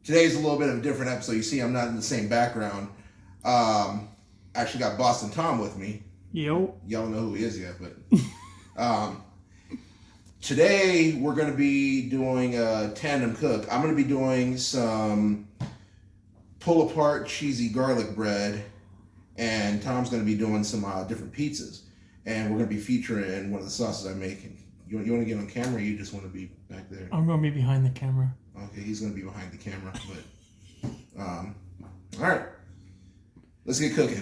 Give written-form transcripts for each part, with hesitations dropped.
Today's a little bit of a different episode. You see, I'm not in the same background. Actually got Boston Tom with me. Yo. Y'all don't know who he is yet, but today we're going to be doing a tandem cook. I'm going to be doing some pull apart cheesy garlic bread, and Tom's going to be doing some different pizzas, and we're going to be featuring one of the sauces I'm making. You want to get on camera, or you just want to be back there? I'm going to be behind the camera. Okay, he's going to be behind the camera, but all right, let's get cooking.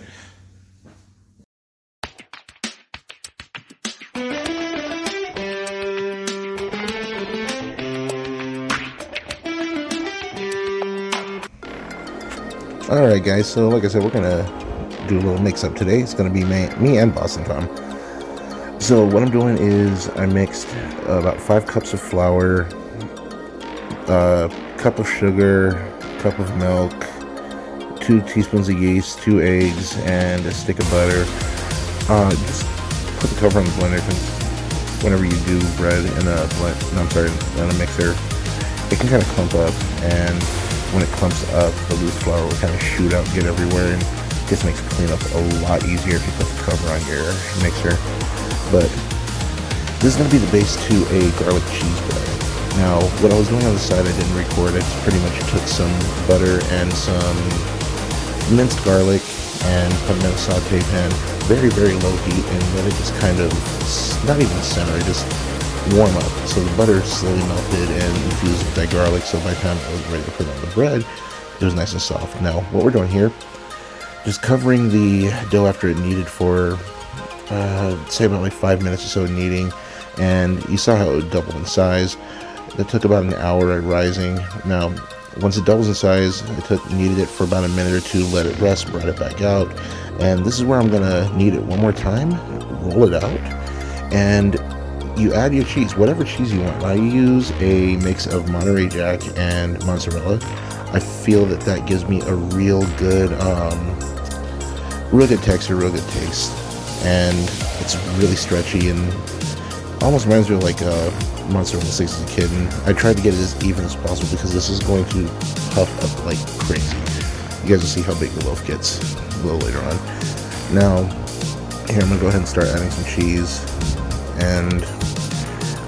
All right, guys, so like I said, we're going to do a little mix-up today. It's going to be me and Boston Tom. So what I'm doing is I mixed about 5 cups of flour, a cup of sugar, cup of milk, 2 teaspoons of yeast, 2 eggs, and a stick of butter. Just put the cover on the blender, because whenever you do bread in a mixer, it can kind of clump up, and when it clumps up, the loose flour will kind of shoot out and get everywhere, and this makes cleanup a lot easier if you put the cover on your mixer. But this is going to be the base to a garlic cheese bread. Now, what I was doing on the side, I didn't record. I just pretty much took some butter and some minced garlic and put them in a saute pan, very, very low heat, and let it just kind of, not even simmer, just warm up. So the butter slowly melted and infused with that garlic, so by the time I was ready to put it on the bread, it was nice and soft. Now, what we're doing here, just covering the dough after it kneaded for, say about like 5 minutes or so kneading, and you saw how it doubled in size. It took about an hour rising. Now, once it doubles in size, kneaded it for about a minute or two, let it rest, brought it back out, and this is where I'm gonna knead it one more time, roll it out, and you add your cheese, whatever cheese you want. I use a mix of Monterey Jack and mozzarella. I feel that gives me a real good texture, real good taste, and it's really stretchy and almost reminds me of like mozzarella sticks as a kid. And I tried to get it as even as possible because this is going to puff up like crazy. You guys will see how big the loaf gets a little later on. Now, here I'm gonna go ahead and start adding some cheese, and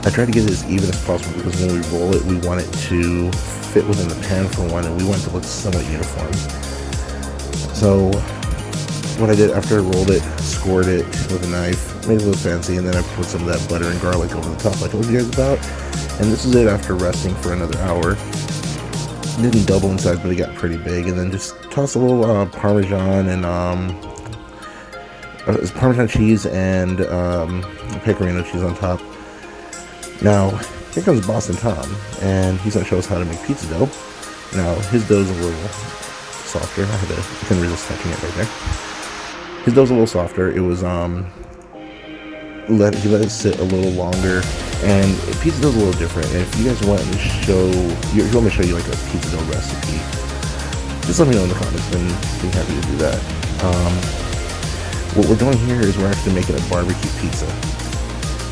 I try to get it as even as possible because when we roll it, we want it to fit within the pan for one, and we want it to look somewhat uniform. So what I did after I rolled it, scored it with a knife, made it a little fancy, and then I put some of that butter and garlic over the top I told you guys about. And this is it after resting for another hour. It didn't double in size, but it got pretty big. And then just toss a little Parmesan and Parmesan cheese and pecorino cheese on top. Now, here comes Boston Tom, and he's going to show us how to make pizza dough. Now, his dough's a little softer. I couldn't resist touching it right there. His dough's a little softer. It was, he let it sit a little longer, and pizza dough's a little different. And if you guys want me to show you like a pizza dough recipe, just let me know in the comments, and I'd be happy to do that. What we're doing here is we're actually making a barbecue pizza.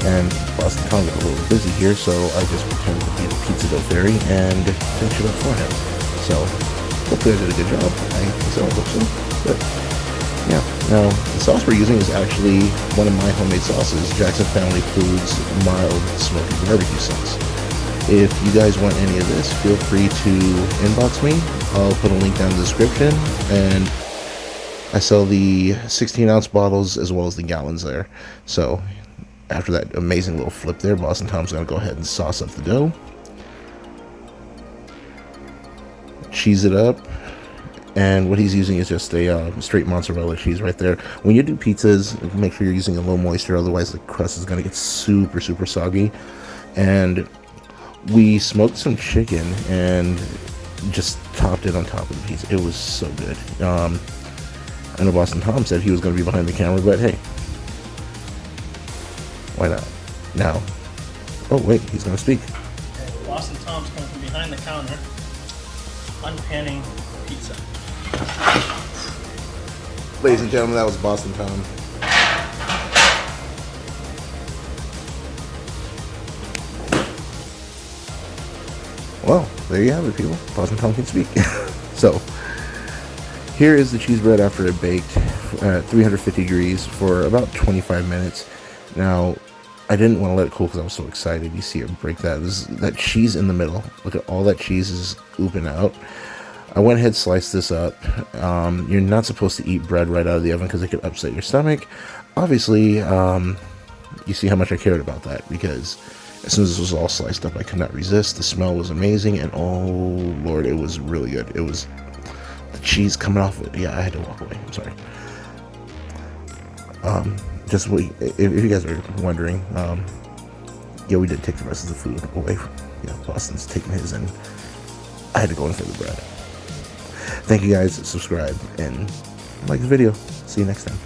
And Boston Tom got a little busy here, so I just pretended to be the pizza dough fairy and finished it up for him. So hopefully I did a good job. I hope so. But yeah, now the sauce we're using is actually one of my homemade sauces, Jackson Family Foods mild smoky barbecue sauce. If you guys want any of this, feel free to inbox me. I'll put a link down in the description, and I sell the 16-ounce bottles as well as the gallons there. So after that amazing little flip there, Boston Tom's going to go ahead and sauce up the dough. Cheese it up. And what he's using is just a straight mozzarella cheese right there. When you do pizzas, make sure you're using a low moisture, otherwise the crust is going to get super, super soggy. And we smoked some chicken and just topped it on top of the pizza. It was so good. I know Boston Tom said he was going to be behind the camera, but hey, why not? Now, oh wait, he's going to speak. Boston Tom's coming from behind the counter, unpanning pizza. Ladies and gentlemen, that was Boston Tom. well, there you have it, people. Boss and Tom can speak. So, here is the cheese bread after it baked at 350 degrees for about 25 minutes. Now, I didn't want to let it cool because I was so excited. You see it break that. That cheese in the middle. Look at all that cheese is ooping out. I went ahead, sliced this up. You're not supposed to eat bread right out of the oven because it could upset your stomach. Obviously, you see how much I cared about that, because as soon as this was all sliced up, I could not resist. The smell was amazing, and oh Lord, it was really good. It was the cheese coming off it. Yeah, I had to walk away. I'm sorry. If you guys are wondering, yeah, we did take the rest of the food away. Boston's taking his, and I had to go in for the bread. Thank you guys. Subscribe and like the video. See you next time.